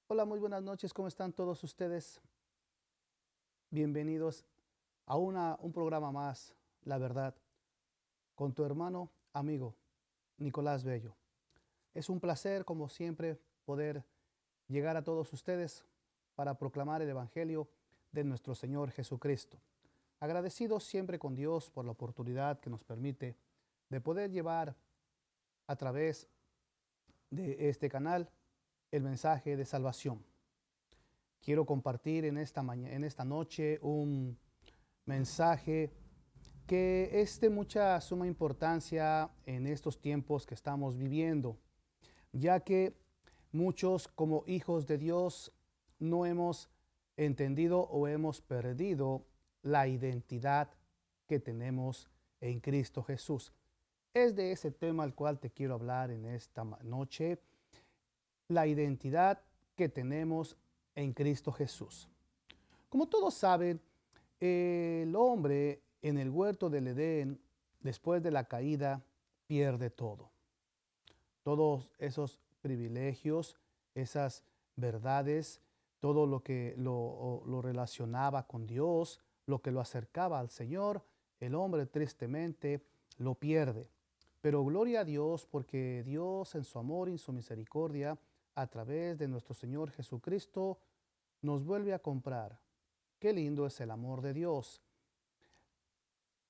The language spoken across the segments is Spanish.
Hola, muy buenas noches, ¿cómo están todos ustedes? Bienvenidos a un programa más, La Verdad, con tu hermano, amigo, Nicolás Bello. Es un placer, como siempre, poder llegar a todos ustedes para proclamar el Evangelio de nuestro Señor Jesucristo. Agradecidos siempre con Dios por la oportunidad que nos permite de poder llevar a través de este canal el mensaje de salvación. Quiero compartir en esta noche un mensaje que es de mucha suma importancia en estos tiempos que estamos viviendo, ya que muchos como hijos de Dios no hemos entendido o hemos perdido la identidad que tenemos en Cristo Jesús. Es de ese tema al cual te quiero hablar en esta noche, la identidad que tenemos en Cristo Jesús. Como todos saben, el hombre en el huerto del Edén, después de la caída, pierde todo. Todos esos privilegios, esas verdades, todo lo que lo relacionaba con Dios, lo que lo acercaba al Señor, el hombre tristemente lo pierde. Pero gloria a Dios porque Dios en su amor y en su misericordia, a través de nuestro Señor Jesucristo, nos vuelve a comprar. Qué lindo es el amor de Dios.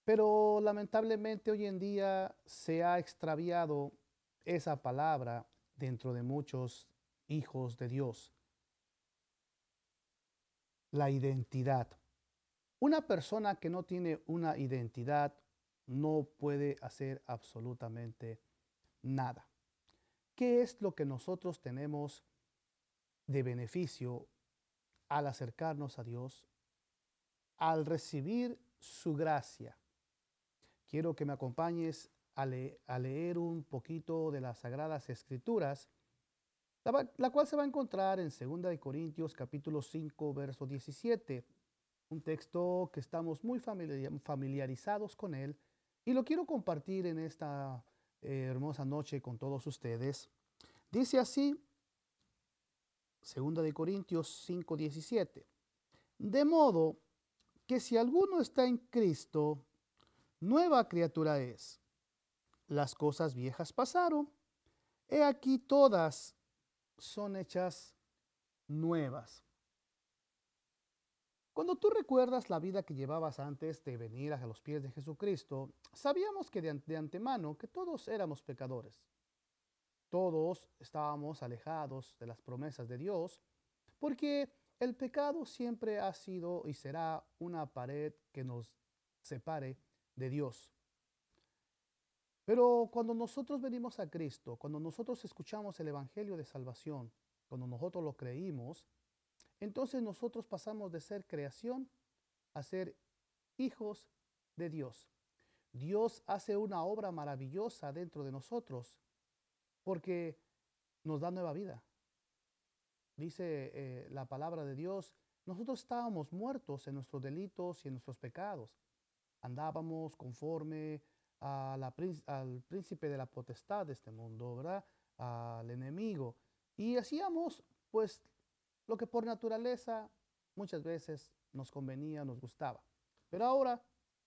Pero lamentablemente hoy en día se ha extraviado esa palabra dentro de muchos hijos de Dios, la identidad. Una persona que no tiene una identidad no puede hacer absolutamente nada. ¿Qué es lo que nosotros tenemos de beneficio al acercarnos a Dios, al recibir su gracia? Quiero que me acompañes a leer un poquito de las Sagradas Escrituras, la cual se va a encontrar en 2 capítulo 5, verso 17, un texto que estamos muy familiarizados con él y lo quiero compartir en esta hermosa noche con todos ustedes. Dice así, 2 Corintios 5:17, de modo que si alguno está en Cristo, nueva criatura es. Las cosas viejas pasaron, he aquí todas son hechas nuevas. Cuando tú recuerdas la vida que llevabas antes de venir a los pies de Jesucristo, sabíamos que de antemano que todos éramos pecadores. Todos estábamos alejados de las promesas de Dios, porque el pecado siempre ha sido y será una pared que nos separe de Dios. Pero cuando nosotros venimos a Cristo, cuando nosotros escuchamos el Evangelio de salvación, cuando nosotros lo creímos, entonces nosotros pasamos de ser creación a ser hijos de Dios. Dios hace una obra maravillosa dentro de nosotros porque nos da nueva vida. Dice la palabra de Dios, nosotros estábamos muertos en nuestros delitos y en nuestros pecados. Andábamos conforme al príncipe de la potestad de este mundo, ¿verdad? Al enemigo. Y hacíamos, pues, lo que por naturaleza muchas veces nos convenía, nos gustaba. Pero ahora,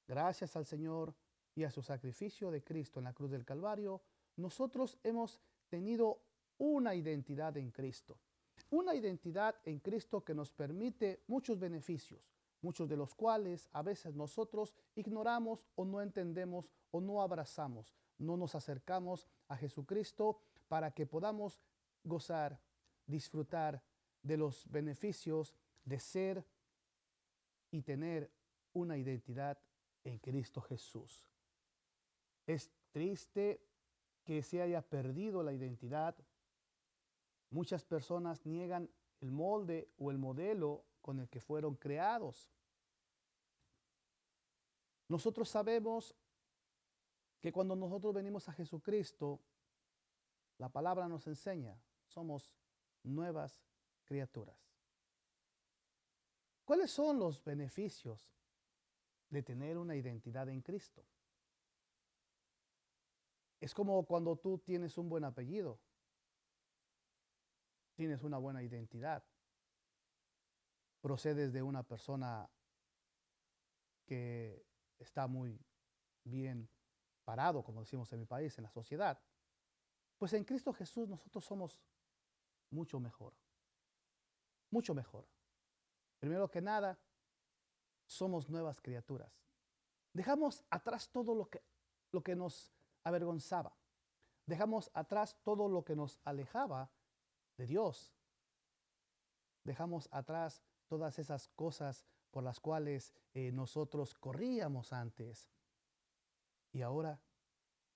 gracias al Señor y a su sacrificio de Cristo en la cruz del Calvario, nosotros hemos tenido una identidad en Cristo. Una identidad en Cristo que nos permite muchos beneficios, muchos de los cuales a veces nosotros ignoramos o no entendemos o no abrazamos. No nos acercamos a Jesucristo para que podamos gozar, disfrutar de los beneficios de ser y tener una identidad en Cristo Jesús. Es triste que se haya perdido la identidad. Muchas personas niegan el molde o el modelo con el que fueron creados. Nosotros sabemos que cuando nosotros venimos a Jesucristo, la palabra nos enseña, somos nuevas criaturas. ¿Cuáles son los beneficios de tener una identidad en Cristo? Es como cuando tú tienes un buen apellido. tienes una buena identidad, procedes de una persona que está muy bien parado, como decimos en mi país, en la sociedad, pues en Cristo Jesús nosotros somos mucho mejor, mucho mejor. Primero que nada, somos nuevas criaturas. Dejamos atrás todo lo que nos avergonzaba. Dejamos atrás todo lo que nos alejaba de Dios. Dejamos atrás todas esas cosas por las cuales nosotros corríamos antes. Y ahora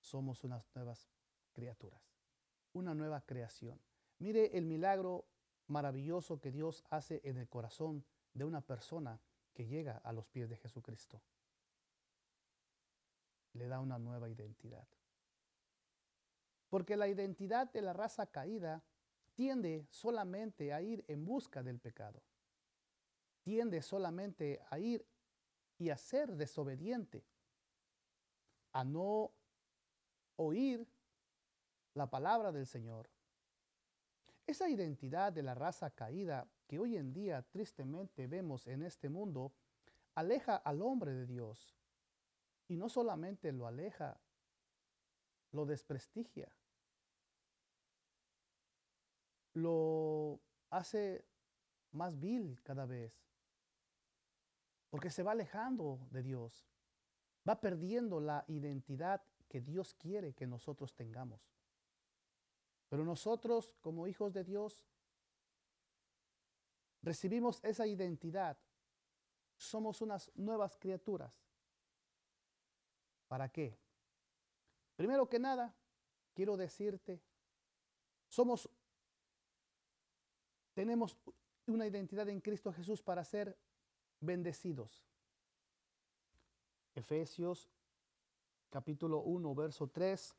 somos unas nuevas criaturas, una nueva creación. Mire el milagro maravilloso que Dios hace en el corazón de una persona que llega a los pies de Jesucristo. Le da una nueva identidad. Porque la identidad de la raza caída tiende solamente a ir en busca del pecado. Tiende solamente a ir y a ser desobediente, a no oír la palabra del Señor. Esa identidad de la raza caída que hoy en día tristemente vemos en este mundo aleja al hombre de Dios. Y no solamente lo aleja, lo desprestigia, lo hace más vil cada vez, porque se va alejando de Dios, va perdiendo la identidad que Dios quiere que nosotros tengamos. Pero nosotros, como hijos de Dios, recibimos esa identidad. Somos unas nuevas criaturas. ¿Para qué? Primero que nada, quiero decirte, tenemos una identidad en Cristo Jesús para ser bendecidos. Efesios capítulo 1, verso 3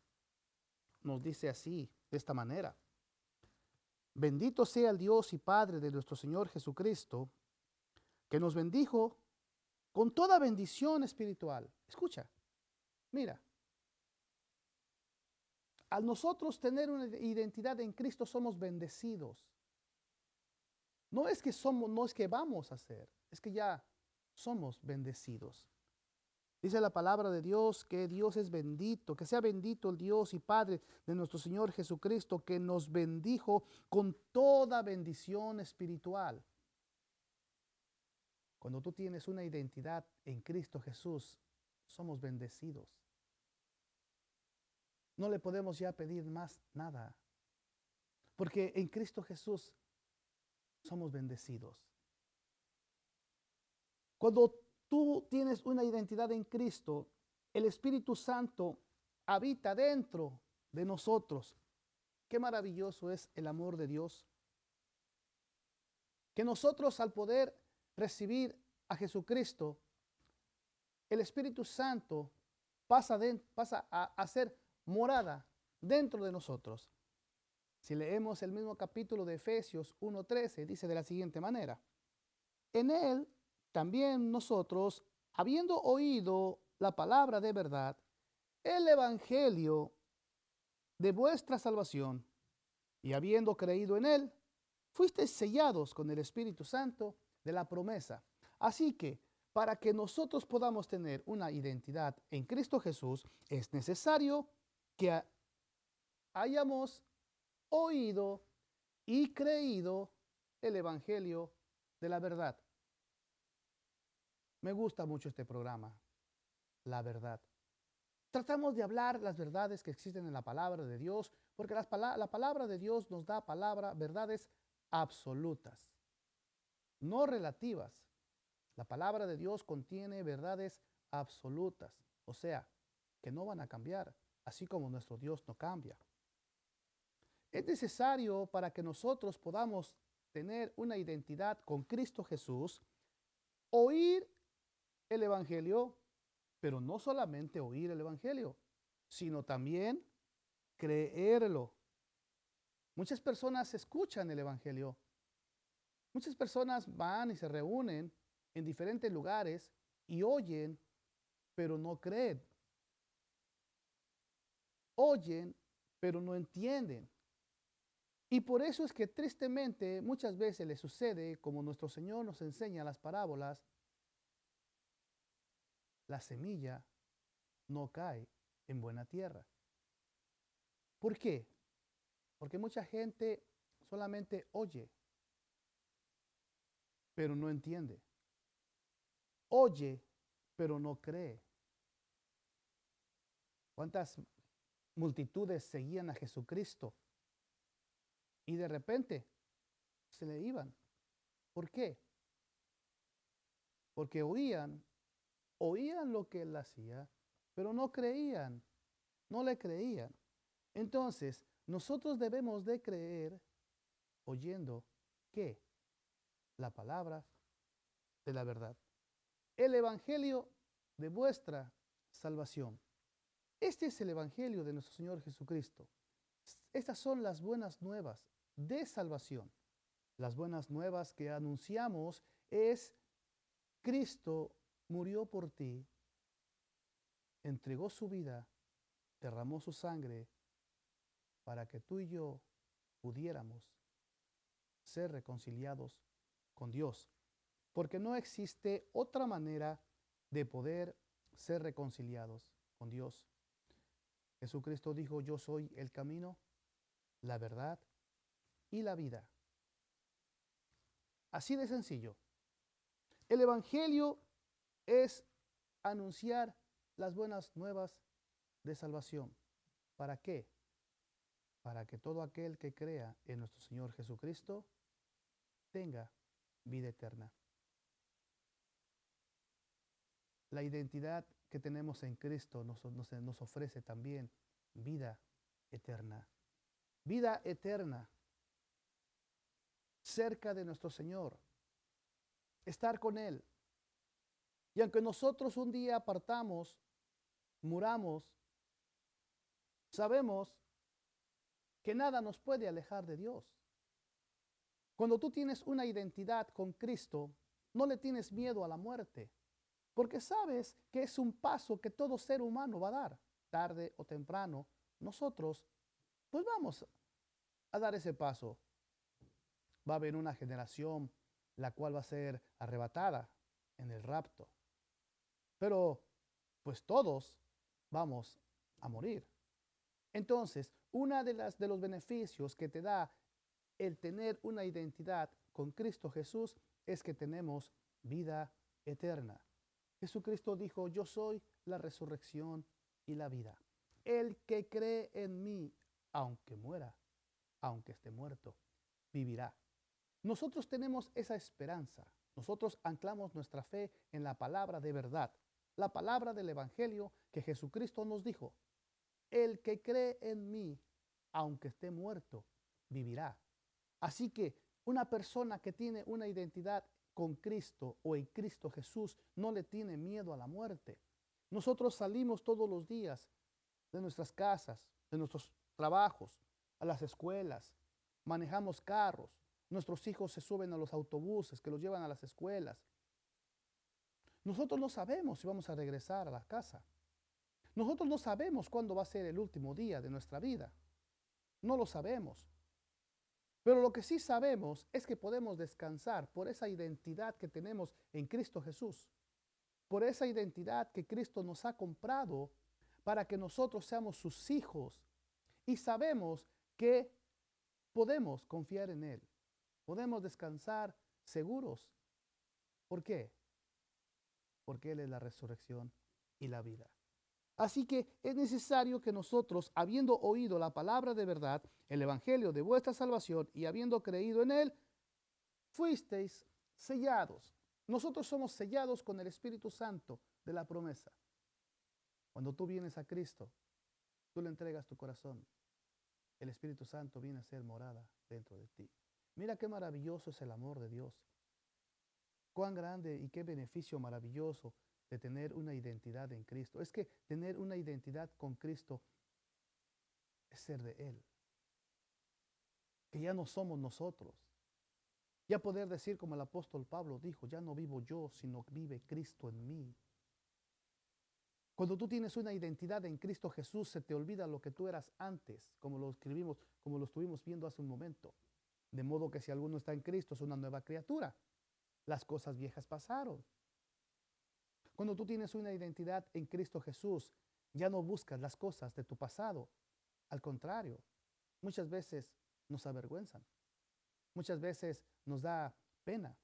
nos dice así, de esta manera. Bendito sea el Dios y Padre de nuestro Señor Jesucristo, que nos bendijo con toda bendición espiritual. Escucha, mira, al nosotros tener una identidad en Cristo somos bendecidos. No es que somos, no es que vamos a ser, es que ya somos bendecidos. Dice la palabra de Dios que Dios es bendito, que sea bendito el Dios y Padre de nuestro Señor Jesucristo, que nos bendijo con toda bendición espiritual. Cuando tú tienes una identidad en Cristo Jesús, somos bendecidos. No le podemos ya pedir más nada, porque en Cristo Jesús somos bendecidos. Cuando tú tienes una identidad en Cristo, el Espíritu Santo habita dentro de nosotros. Qué maravilloso es el amor de Dios. Que nosotros al poder recibir a Jesucristo, el Espíritu Santo pasa a ser morada dentro de nosotros. Si leemos el mismo capítulo de Efesios 1:13, dice de la siguiente manera: en él también nosotros, habiendo oído la palabra de verdad, el evangelio de vuestra salvación, y habiendo creído en él, fuisteis sellados con el Espíritu Santo de la promesa. Así que, para que nosotros podamos tener una identidad en Cristo Jesús, es necesario que hayamos oído y creído el evangelio de la verdad. Me gusta mucho este programa, La Verdad. Tratamos de hablar las verdades que existen en la palabra de Dios, porque la palabra de Dios nos da verdades absolutas, no relativas. La palabra de Dios contiene verdades absolutas, o sea, que no van a cambiar, así como nuestro Dios no cambia. Es necesario para que nosotros podamos tener una identidad con Cristo Jesús, oír el Evangelio, pero no solamente oír el Evangelio, sino también creerlo. Muchas personas escuchan el Evangelio. Muchas personas van y se reúnen en diferentes lugares y oyen, pero no creen. Oyen, pero no entienden. Y por eso es que tristemente muchas veces le sucede, como nuestro Señor nos enseña las parábolas, la semilla no cae en buena tierra. ¿Por qué? Porque mucha gente solamente oye, pero no entiende. Oye, pero no cree. ¿Cuántas multitudes seguían a Jesucristo y de repente se le iban? ¿Por qué? Porque oían lo que él hacía, pero no creían, no le creían. Entonces, nosotros debemos de creer oyendo ¿qué? La palabra de la verdad. El evangelio de vuestra salvación. Este es el evangelio de nuestro Señor Jesucristo. Estas son las buenas nuevas de salvación. Las buenas nuevas que anunciamos es Cristo murió por ti, entregó su vida, derramó su sangre para que tú y yo pudiéramos ser reconciliados con Dios. Porque no existe otra manera de poder ser reconciliados con Dios. Jesucristo dijo, yo soy el camino, la verdad y la vida. Así de sencillo. El Evangelio es anunciar las buenas nuevas de salvación. ¿Para qué? Para que todo aquel que crea en nuestro Señor Jesucristo tenga vida eterna. La identidad que tenemos en Cristo nos ofrece también vida eterna. Vida eterna cerca de nuestro Señor. Estar con Él. Y aunque nosotros un día partamos, muramos, sabemos que nada nos puede alejar de Dios. Cuando tú tienes una identidad con Cristo, no le tienes miedo a la muerte, porque sabes que es un paso que todo ser humano va a dar, tarde o temprano. Nosotros, pues vamos a dar ese paso. Va a haber una generación la cual va a ser arrebatada en el rapto. Pero, pues todos vamos a morir. Entonces, una de los beneficios que te da el tener una identidad con Cristo Jesús es que tenemos vida eterna. Jesucristo dijo, yo soy la resurrección y la vida. El que cree en mí, aunque muera, aunque esté muerto, vivirá. Nosotros tenemos esa esperanza. Nosotros anclamos nuestra fe en la palabra de verdad, la palabra del Evangelio que Jesucristo nos dijo. El que cree en mí, aunque esté muerto, vivirá. Así que una persona que tiene una identidad con Cristo o en Cristo Jesús no le tiene miedo a la muerte. Nosotros salimos todos los días de nuestras casas, de nuestros trabajos, a las escuelas, manejamos carros, nuestros hijos se suben a los autobuses que los llevan a las escuelas. Nosotros no sabemos si vamos a regresar a la casa. Nosotros no sabemos cuándo va a ser el último día de nuestra vida. No lo sabemos. Pero lo que sí sabemos es que podemos descansar por esa identidad que tenemos en Cristo Jesús, por esa identidad que Cristo nos ha comprado para que nosotros seamos sus hijos y sabemos que podemos confiar en Él, podemos descansar seguros. ¿Por qué? Porque Él es la resurrección y la vida. Así que es necesario que nosotros, habiendo oído la palabra de verdad, el evangelio de vuestra salvación y habiendo creído en él, fuisteis sellados. Nosotros somos sellados con el Espíritu Santo de la promesa. Cuando tú vienes a Cristo, tú le entregas tu corazón. El Espíritu Santo viene a ser morada dentro de ti. Mira qué maravilloso es el amor de Dios. Cuán grande y qué beneficio maravilloso de tener una identidad en Cristo. Es que tener una identidad con Cristo es ser de Él. Que ya no somos nosotros. Ya poder decir como el apóstol Pablo dijo, ya no vivo yo, sino vive Cristo en mí. Cuando tú tienes una identidad en Cristo Jesús, se te olvida lo que tú eras antes, como lo escribimos, como lo estuvimos viendo hace un momento. De modo que si alguno está en Cristo, es una nueva criatura. Las cosas viejas pasaron. Cuando tú tienes una identidad en Cristo Jesús, ya no buscas las cosas de tu pasado. Al contrario, muchas veces nos avergüenzan. Muchas veces nos da pena.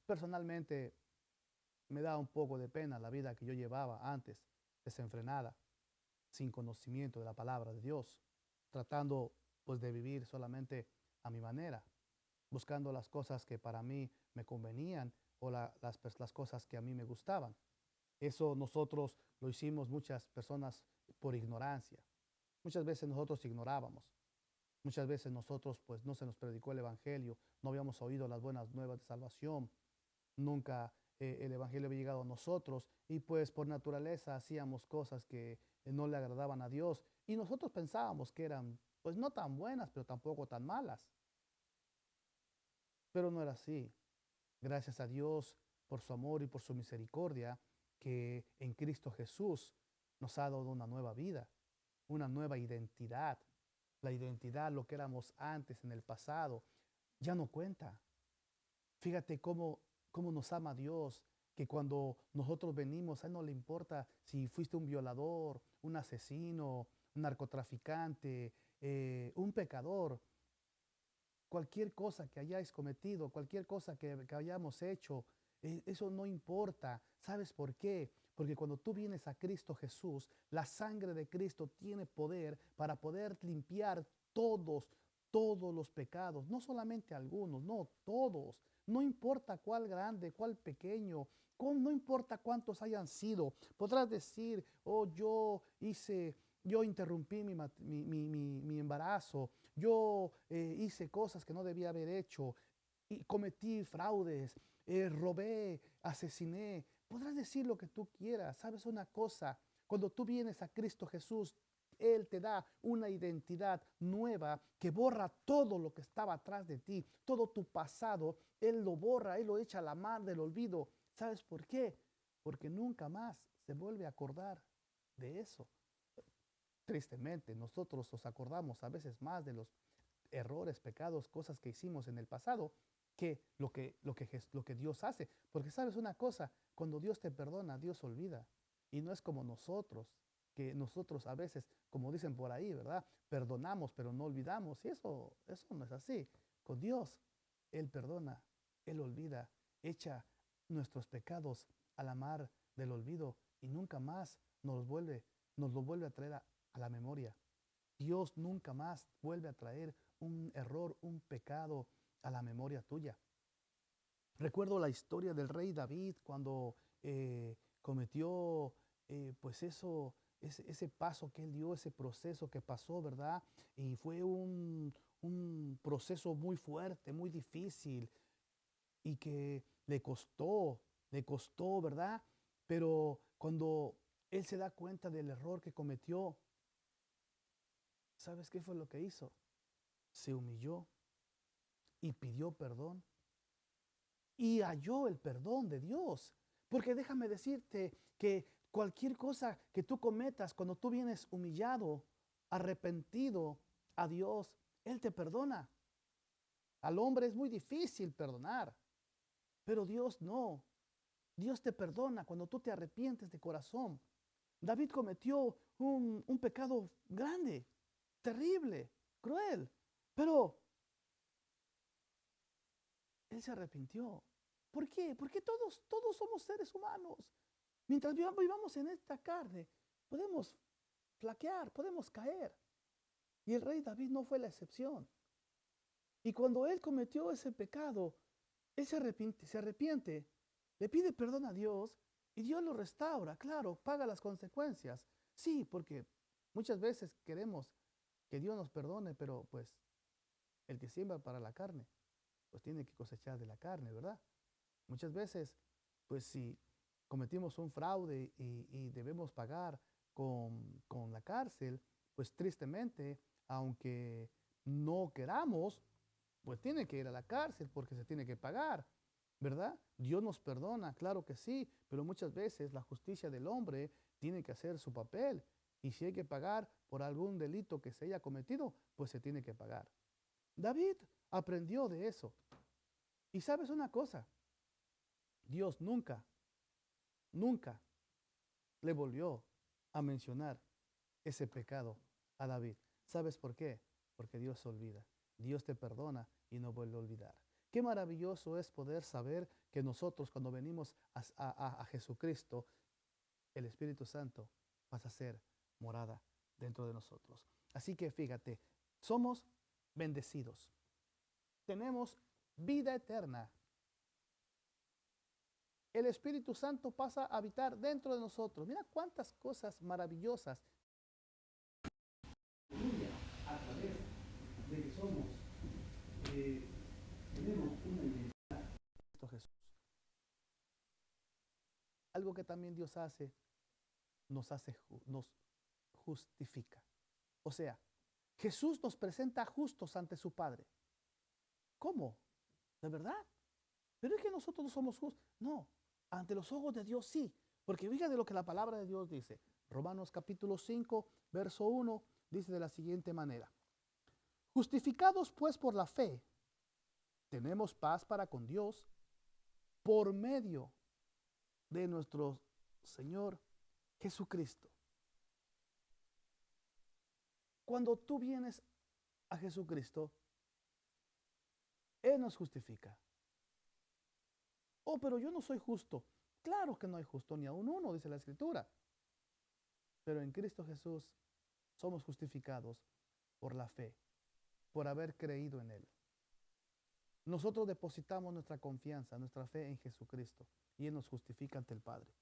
Personalmente, me da un poco de pena la vida que yo llevaba antes, desenfrenada, sin conocimiento de la palabra de Dios, tratando pues de vivir solamente a mi manera, buscando las cosas que para mí me convenían o las cosas que a mí me gustaban. Eso nosotros lo hicimos muchas personas por ignorancia. Muchas veces nosotros ignorábamos. Muchas veces nosotros pues no se nos predicó el evangelio, no habíamos oído las buenas nuevas de salvación, nunca el evangelio había llegado a nosotros y pues por naturaleza hacíamos cosas que no le agradaban a Dios y nosotros pensábamos que eran pues no tan buenas, pero tampoco tan malas. Pero no era así. Gracias a Dios por su amor y por su misericordia, que en Cristo Jesús nos ha dado una nueva vida, una nueva identidad. La identidad, lo que éramos antes en el pasado, ya no cuenta. Fíjate cómo nos ama Dios, que cuando nosotros venimos, a Él no le importa si fuiste un violador, un asesino, un narcotraficante, un pecador. Cualquier cosa que hayáis cometido, cualquier cosa que hayamos hecho, eso no importa. ¿Sabes por qué? Porque cuando tú vienes a Cristo Jesús, la sangre de Cristo tiene poder para poder limpiar todos los pecados, no solamente algunos, no todos. No importa cuál grande, cuál pequeño, no importa cuántos hayan sido. Podrás decir, oh, yo interrumpí mi embarazo, yo hice cosas que no debía haber hecho, y cometí fraudes, robé, asesiné. Podrás decir lo que tú quieras. ¿Sabes una cosa? Cuando tú vienes a Cristo Jesús, Él te da una identidad nueva que borra todo lo que estaba atrás de ti, todo tu pasado. Él lo borra, Él lo echa a la mar del olvido. ¿Sabes por qué? Porque nunca más se vuelve a acordar de eso. Tristemente, nosotros nos acordamos a veces más de los errores, pecados, cosas que hicimos en el pasado que lo que Dios hace. Porque sabes una cosa, cuando Dios te perdona, Dios olvida. Y no es como nosotros, que nosotros a veces, como dicen por ahí, ¿verdad? Perdonamos, pero no olvidamos. Y eso no es así. Con Dios, Él perdona, Él olvida, echa nuestros pecados a la mar del olvido y nunca más nos lo vuelve a traer a la memoria. Dios nunca más vuelve a traer un error, un pecado a la memoria tuya. Recuerdo la historia del rey David cuando cometió pues ese paso que él dio, ese proceso que pasó, ¿verdad? Y fue un proceso muy fuerte, muy difícil y que le costó, ¿verdad? Pero cuando él se da cuenta del error que cometió, ¿sabes qué fue lo que hizo? Se humilló y pidió perdón y halló el perdón de Dios. Porque déjame decirte que cualquier cosa que tú cometas, cuando tú vienes humillado, arrepentido a Dios, Él te perdona. Al hombre es muy difícil perdonar, pero Dios no. Dios te perdona cuando tú te arrepientes de corazón. David cometió un pecado grande, terrible, cruel, pero él se arrepintió. ¿Por qué? Porque todos somos seres humanos. Mientras vivamos en esta carne, podemos flaquear, podemos caer. Y el rey David no fue la excepción. Y cuando él cometió ese pecado, él se arrepiente, le pide perdón a Dios y Dios lo restaura, claro, paga las consecuencias. Sí, porque muchas veces queremos que Dios nos perdone, pero pues el que siembra para la carne, pues tiene que cosechar de la carne, ¿verdad? Muchas veces, pues si cometimos un fraude y debemos pagar con la cárcel, pues tristemente, aunque no queramos, pues tiene que ir a la cárcel porque se tiene que pagar. ¿verdad? Dios nos perdona, claro que sí, pero muchas veces la justicia del hombre tiene que hacer su papel. Y si hay que pagar por algún delito que se haya cometido, pues se tiene que pagar. David aprendió de eso. Y sabes una cosa, Dios nunca le volvió a mencionar ese pecado a David. ¿Sabes por qué? Porque Dios se olvida. Dios te perdona y no vuelve a olvidar. Qué maravilloso es poder saber que nosotros cuando venimos a Jesucristo, el Espíritu Santo pasa a ser morada dentro de nosotros. Así que fíjate, somos bendecidos. Tenemos vida eterna. El Espíritu Santo pasa a habitar dentro de nosotros. Mira cuántas cosas maravillosas a través de que somos, tenemos una identidad en Cristo Jesús. Algo que también Dios nos justifica. O sea, Jesús nos presenta justos ante su Padre. ¿Cómo? ¿De verdad? Pero es que nosotros no somos justos. No, ante los ojos de Dios sí. Porque fíjate lo que la palabra de Dios dice. Romanos capítulo 5, verso 1, dice de la siguiente manera. Justificados pues por la fe, tenemos paz para con Dios por medio de nuestro Señor Jesucristo. Cuando tú vienes a Jesucristo, Él nos justifica. Oh, pero yo no soy justo. Claro que no hay justo ni aun uno, dice la Escritura. Pero en Cristo Jesús somos justificados por la fe, por haber creído en Él. Nosotros depositamos nuestra confianza, nuestra fe en Jesucristo y Él nos justifica ante el Padre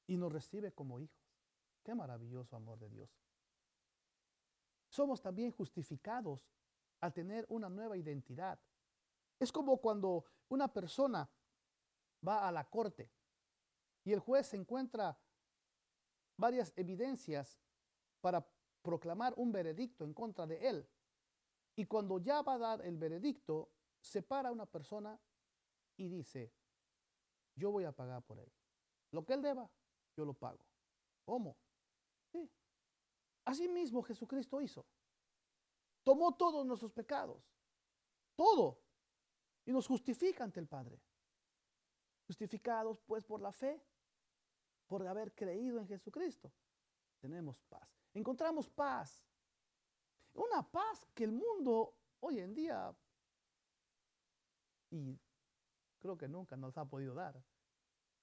y nos recibe como hijos. Qué maravilloso amor de Dios. Somos también justificados al tener una nueva identidad. Es como cuando una persona va a la corte y el juez encuentra varias evidencias para proclamar un veredicto en contra de él. Y cuando ya va a dar el veredicto, separa a una persona y dice, yo voy a pagar por él. Lo que él deba, yo lo pago. ¿Cómo? Sí. Así mismo Jesucristo hizo. Tomó todos nuestros pecados. Todo. Y nos justifica ante el Padre. Justificados pues por la fe, por haber creído en Jesucristo, tenemos paz. Encontramos paz. Una paz que el mundo hoy en día, y creo que nunca nos ha podido dar.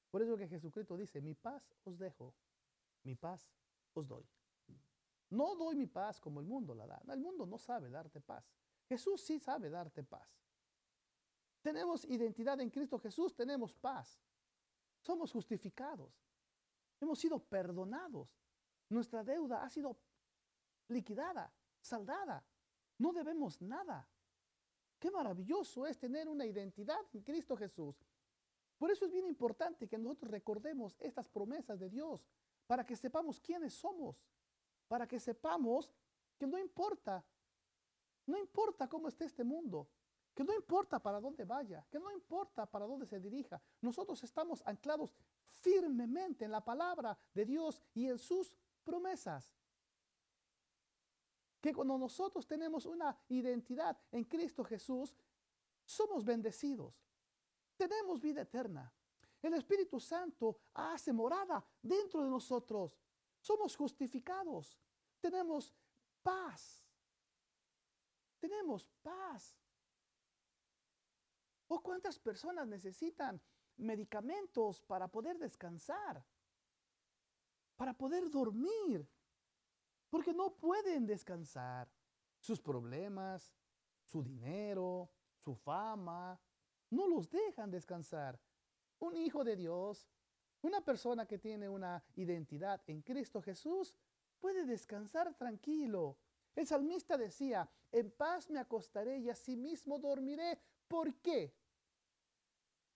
Por eso que Jesucristo dice, mi paz os dejo, mi paz os doy. No doy mi paz como el mundo la da. El mundo no sabe darte paz. Jesús sí sabe darte paz. Tenemos identidad en Cristo Jesús, tenemos paz. Somos justificados. Hemos sido perdonados. Nuestra deuda ha sido liquidada, saldada. No debemos nada. Qué maravilloso es tener una identidad en Cristo Jesús. Por eso es bien importante que nosotros recordemos estas promesas de Dios, para que sepamos quiénes somos, para que sepamos que no importa cómo esté este mundo, que no importa para dónde vaya, que no importa para dónde se dirija. Nosotros estamos anclados firmemente en la palabra de Dios y en sus promesas. Que cuando nosotros tenemos una identidad en Cristo Jesús, somos bendecidos, tenemos vida eterna. El Espíritu Santo hace morada dentro de nosotros. Somos justificados, tenemos paz. Tenemos paz. ¿O cuántas personas necesitan medicamentos para poder descansar? Para poder dormir. Porque no pueden descansar. Sus problemas, su dinero, su fama, no los dejan descansar. Un hijo de Dios, una persona que tiene una identidad en Cristo Jesús, puede descansar tranquilo. El salmista decía, en paz me acostaré y asimismo dormiré. ¿Por qué?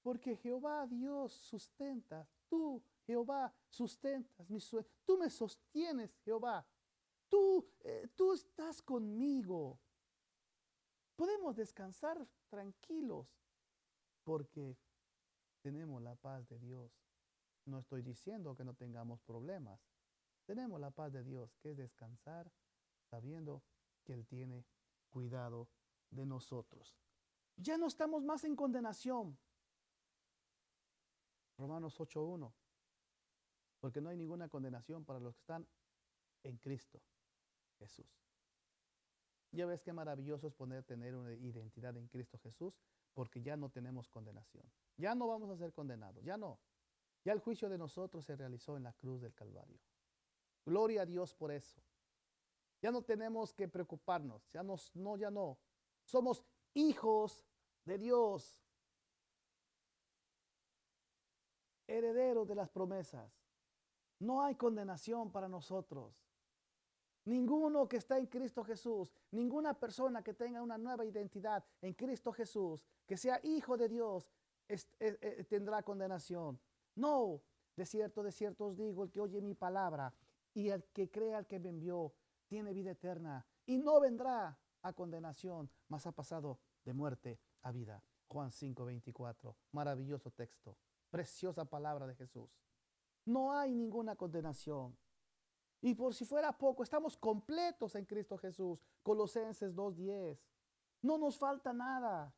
Porque Jehová Dios sustenta. Tú, Jehová, sustentas mis sueños. Tú me sostienes, Jehová. Tú estás conmigo. Podemos descansar tranquilos porque tenemos la paz de Dios. No estoy diciendo que no tengamos problemas. Tenemos la paz de Dios, que es descansar sabiendo que Él tiene cuidado de nosotros. Ya no estamos más en condenación. Romanos 8:1. Porque no hay ninguna condenación para los que están en Cristo Jesús. Ya ves qué maravilloso es tener una identidad en Cristo Jesús, porque ya no tenemos condenación. Ya no vamos a ser condenados, ya no. Ya el juicio de nosotros se realizó en la cruz del Calvario. Gloria a Dios por eso. Ya no tenemos que preocuparnos, ya no. Somos hijos de Dios, herederos de las promesas. No hay condenación para nosotros. Ninguno que está en Cristo Jesús, ninguna persona que tenga una nueva identidad en Cristo Jesús, que sea hijo de Dios, tendrá condenación. No, de cierto os digo, el que oye mi palabra y el que crea al que me envió, tiene vida eterna y no vendrá a condenación, mas ha pasado de muerte a vida. Juan 5:24, maravilloso texto, preciosa palabra de Jesús. No hay ninguna condenación. Y por si fuera poco, estamos completos en Cristo Jesús. Colosenses 2:10. No nos falta nada.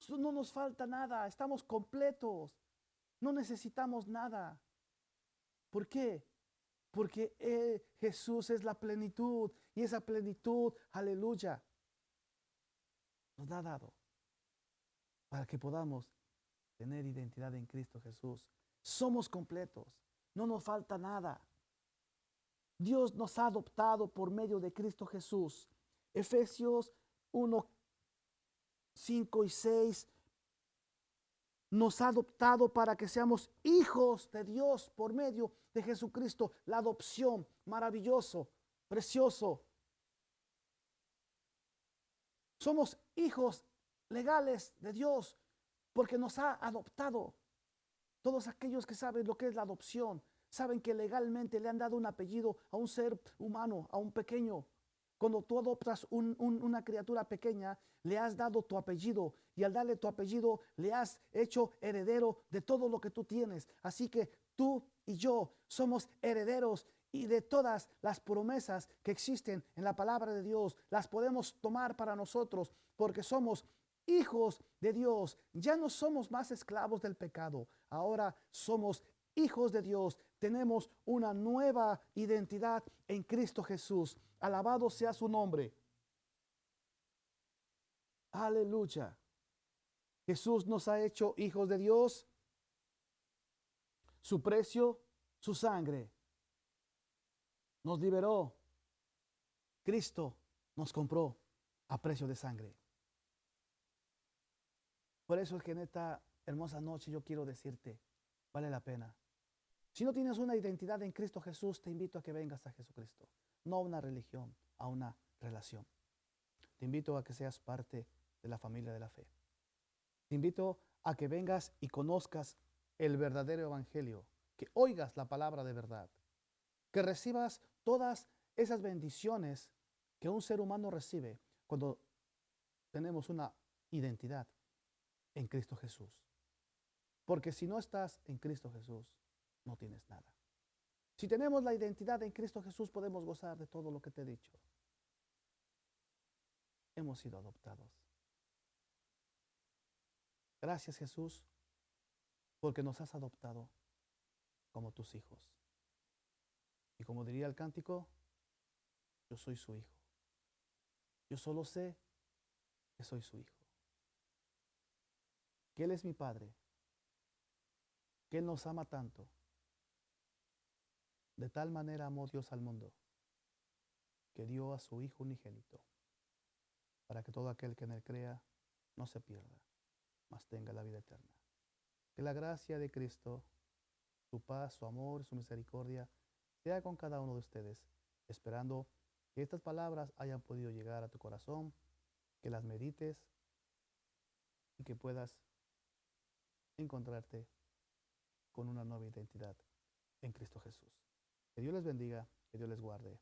No nos falta nada. Estamos completos. No necesitamos nada. ¿Por qué? Porque Jesús es la plenitud. Y esa plenitud, aleluya, nos ha dado para que podamos tener identidad en Cristo Jesús. Somos completos. No nos falta nada. Dios nos ha adoptado por medio de Cristo Jesús. Efesios 1:5 y 6 nos ha adoptado para que seamos hijos de Dios por medio de Jesucristo. La adopción, maravilloso, precioso. Somos hijos legales de Dios porque nos ha adoptado. Todos aquellos que saben lo que es la adopción, saben que legalmente le han dado un apellido a un ser humano, a un pequeño. Cuando tú adoptas una criatura pequeña, le has dado tu apellido y al darle tu apellido le has hecho heredero de todo lo que tú tienes. Así que tú y yo somos herederos y de todas las promesas que existen en la palabra de Dios, las podemos tomar para nosotros porque somos hijos de Dios. Ya no somos más esclavos del pecado, ahora somos hijos de Dios. Tenemos una nueva identidad en Cristo Jesús. Alabado sea su nombre. Aleluya. Jesús nos ha hecho hijos de Dios. Su precio, su sangre, nos liberó. Cristo nos compró a precio de sangre. Por eso es que en esta hermosa noche yo quiero decirte, vale la pena. Si no tienes una identidad en Cristo Jesús, te invito a que vengas a Jesucristo. No a una religión, a una relación. Te invito a que seas parte de la familia de la fe. Te invito a que vengas y conozcas el verdadero evangelio, que oigas la palabra de verdad, que recibas todas esas bendiciones que un ser humano recibe cuando tenemos una identidad en Cristo Jesús. Porque si no estás en Cristo Jesús, no tienes nada. Si tenemos la identidad en Cristo Jesús, podemos gozar de todo lo que te he dicho. Hemos sido adoptados. Gracias, Jesús, porque nos has adoptado como tus hijos. Y como diría el cántico, yo soy su hijo. Yo solo sé que soy su hijo. Que Él es mi Padre. Que Él nos ama tanto. De tal manera amó Dios al mundo, que dio a su Hijo unigénito, para que todo aquel que en Él crea no se pierda, mas tenga la vida eterna. Que la gracia de Cristo, su paz, su amor, su misericordia, sea con cada uno de ustedes, esperando que estas palabras hayan podido llegar a tu corazón, que las medites y que puedas encontrarte con una nueva identidad en Cristo Jesús. Que Dios les bendiga, que Dios les guarde.